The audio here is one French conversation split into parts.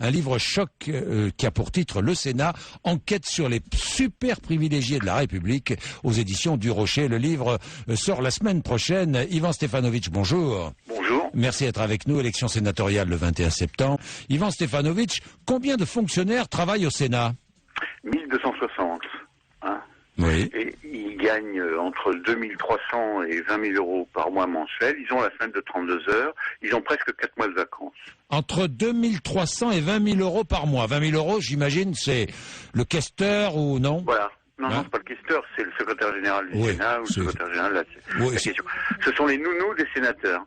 Un livre choc qui a pour titre Le Sénat, enquête sur les super privilégiés de la République aux éditions du Rocher. Le livre sort la semaine prochaine. Ivan Stefanovic, bonjour. Bonjour. Merci d'être avec nous. Élection sénatoriale le 21 septembre. Ivan Stefanovic, combien de fonctionnaires travaillent au Sénat? 1260. Hein. Oui. Et ils gagnent entre 2300 et 20 000 euros par mois mensuel. Ils ont la semaine de 32 heures. Ils ont presque 4 mois de vacances. Entre 2300 et 20 000 euros par mois. 20 000 euros, j'imagine, c'est le questeur ou non? Voilà. Non, Hein? c'est pas le questeur, c'est le secrétaire général du Sénat ou le secrétaire général de la question. Ce sont les nounous des sénateurs.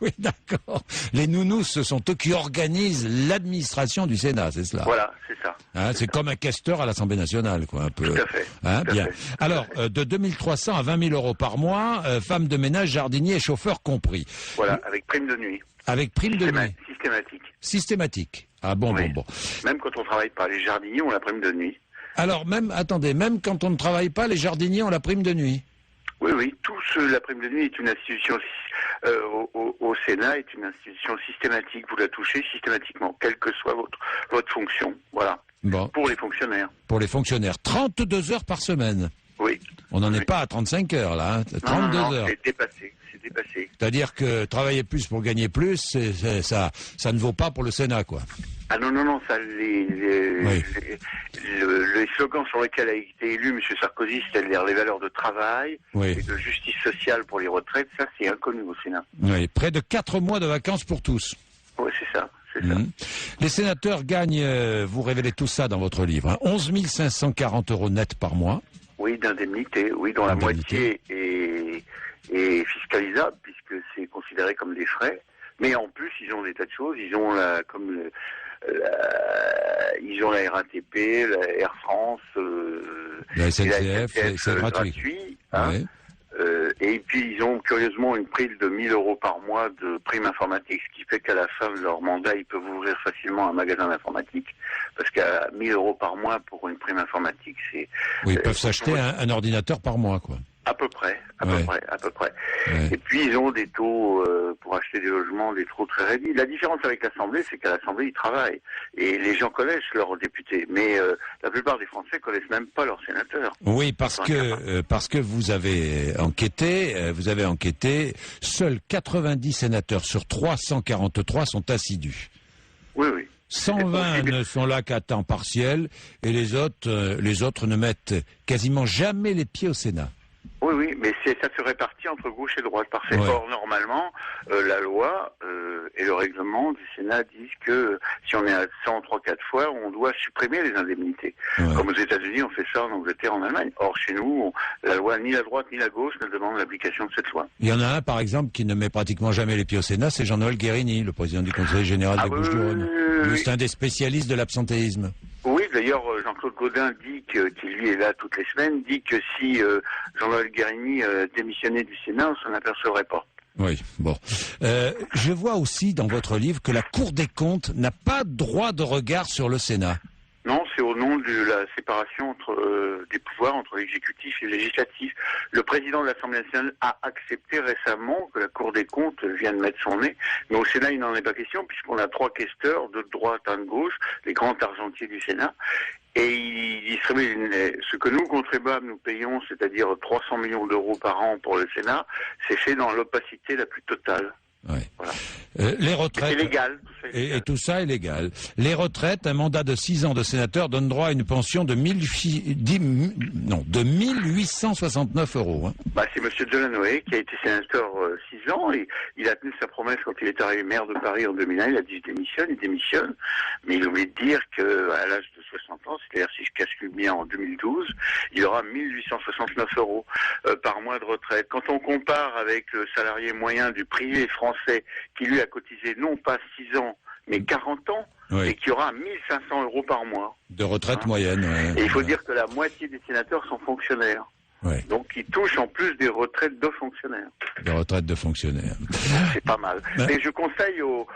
Oui, d'accord. Les nounous, ce sont eux qui organisent l'administration du Sénat, c'est cela? Voilà, c'est ça. Hein, c'est comme un questeur à l'Assemblée nationale, quoi, un peu. Tout à fait. Hein, tout à bien. fait. Alors, de 2300 à 20 000 euros par mois, femmes de ménage, jardiniers et chauffeurs compris. Voilà, avec prime de nuit. Avec prime de nuit. Systématique. Systématique. Ah bon, Oui. bon. Même quand on travaille pas, les jardiniers ont la prime de nuit. Alors, attendez, même quand on ne travaille pas, les jardiniers ont la prime de nuit. Oui, la prime de nuit est une institution au Sénat, est une institution systématique. Vous la touchez systématiquement, quelle que soit votre fonction. Voilà. Bon. Pour les fonctionnaires. Pour les fonctionnaires. 32 heures par semaine. Oui. On n'en est Oui. pas à 35 heures, là. Hein. 32 non, heures. C'est dépassé. C'est dépassé. C'est-à-dire que travailler plus pour gagner plus, ça ne vaut pas pour le Sénat, quoi. Ah non, ça, Oui. les slogans sur lesquels a été élu M. Sarkozy, c'est-à-dire les valeurs de travail Oui. et de justice sociale pour les retraites, ça c'est inconnu au Sénat. Oui. Près de 4 mois de vacances pour tous. Oui, c'est ça. C'est ça. Les sénateurs gagnent, vous révélez tout ça dans votre livre, hein, 11 540 euros net par mois. Oui, d'indemnité, oui, dont la Indemnité. moitié est fiscalisable puisque c'est considéré comme des frais. Mais en plus, ils ont des tas de choses. Ils ont ils ont la RATP, la Air France, La et SNCF, c'est gratuit. Hein. Oui. Et puis ils ont curieusement une prime de 1 000 euros par mois de prime informatique, ce qui fait qu'à la fin de leur mandat, ils peuvent ouvrir facilement un magasin d'informatique, parce qu'à 1 000 euros par mois pour une prime informatique, c'est... Oui, ils peuvent s'acheter un ordinateur par mois, quoi. À peu près. Ouais. Ouais. Et puis ils ont des taux pour acheter des logements, des taux très réduits. La différence avec l'Assemblée, c'est qu'à l'Assemblée, ils travaillent. Et les gens connaissent leurs députés. Mais la plupart des Français connaissent même pas leurs sénateurs. Oui, parce que vous avez enquêté, seuls 90 sénateurs sur 343 sont assidus. Oui. 120 ne sont là qu'à temps partiel et les autres ne mettent quasiment jamais les pieds au Sénat. Oui, mais ça se répartit entre gauche et droite, parfait. Ouais. Or, normalement, la loi et le règlement du Sénat disent que si on est à 103-4 fois, on doit supprimer les indemnités. Ouais. Comme aux États-Unis, on fait ça en Angleterre, en Allemagne. Or, chez nous, la loi, ni la droite ni la gauche ne demande l'application de cette loi. Il y en a un, par exemple, qui ne met pratiquement jamais les pieds au Sénat, c'est Jean-Noël Guérini, le président du Conseil général des Bouches-du-Rhône. Lui, c'est un des spécialistes de l'absentéisme. Oui, d'ailleurs, Jean-Claude Gaudin dit qui lui est là toutes les semaines, dit que si Jean-Noël Guérini démissionnait du Sénat, on s'en apercevrait pas. Oui, bon. Je vois aussi dans votre livre que la Cour des comptes n'a pas droit de regard sur le Sénat. Non, c'est au nom de la séparation des pouvoirs entre l'exécutif et le législatif. Le président de l'Assemblée nationale a accepté récemment que la Cour des comptes vienne mettre son nez, mais au Sénat, il n'en est pas question, puisqu'on a 3 questeurs, 2 de droite, 1 de gauche, les grands argentiers du Sénat, et ils distribuent ce que nous, contribuables, nous payons, c'est-à-dire 300 millions d'euros par an pour le Sénat, c'est fait dans l'opacité la plus totale. Ouais. Voilà. Les retraites. C'est légal, tout ça est légal. Et tout ça est légal. Les retraites, un mandat de 6 ans de sénateur donne droit à une pension de 1869 euros. Hein. C'est M. Delanoë qui a été sénateur 6 ans et il a tenu sa promesse quand il est arrivé maire de Paris en 2001. Il a dit il démissionne, mais il oublie de dire qu'à l'âge de 60 ans, c'est-à-dire si je calcule bien en 2012, il aura 1869 euros par mois de retraite. Quand on compare avec le salarié moyen du privé français qui lui a cotisé non pas 6 ans mais 40 ans, Oui. et qui aura 1500 euros par mois. De retraite moyenne. Ouais. Et il faut dire que la moitié des sénateurs sont fonctionnaires. Ouais. Donc ils touchent en plus des retraites de fonctionnaires. De retraite de fonctionnaires. C'est pas mal. Ouais. Mais je conseille aux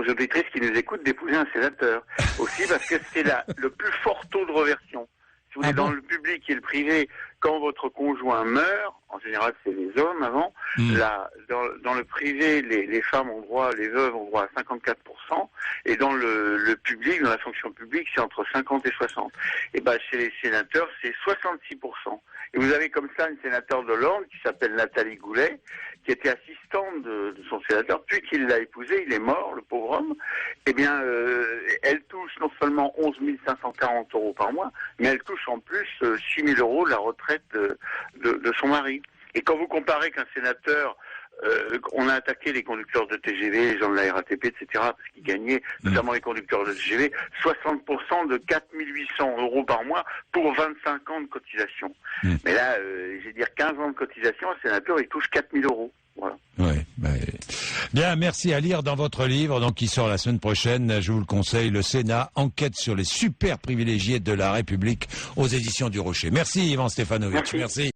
auditrices qui nous écoutent d'épouser un sénateur. Aussi parce que c'est le plus fort taux de reversion. Si vous voulez, dans le public et le privé, quand votre conjoint meurt, en général c'est les hommes avant, là, dans le privé, les femmes ont droit, les veuves ont droit à 54%, et dans le public, dans la fonction publique, c'est entre 50 et 60. Et ben chez les sénateurs, c'est 66%. Et vous avez comme ça une sénateur de l'Orne qui s'appelle Nathalie Goulet, qui était assistante de son sénateur, puis qu'il l'a épousé, il est mort, le pauvre homme. Eh bien, elle touche non seulement 11 540 € par mois, mais elle touche en plus 6 000 € de la retraite de son mari. Et quand vous comparez qu'un sénateur, on a attaqué les conducteurs de TGV, les gens de la RATP, etc., parce qu'ils gagnaient, notamment les conducteurs de TGV, 60% de 4 800 € par mois pour 25 ans de cotisation. Mais là, je vais dire 15 ans de cotisation, un sénateur, il touche 4 000 €. Voilà. Ouais, bien, merci. À lire dans votre livre, donc qui sort la semaine prochaine, je vous le conseille, Le Sénat, enquête sur les super privilégiés de la République, aux éditions du Rocher. Merci Yvan Stefanovic. Merci.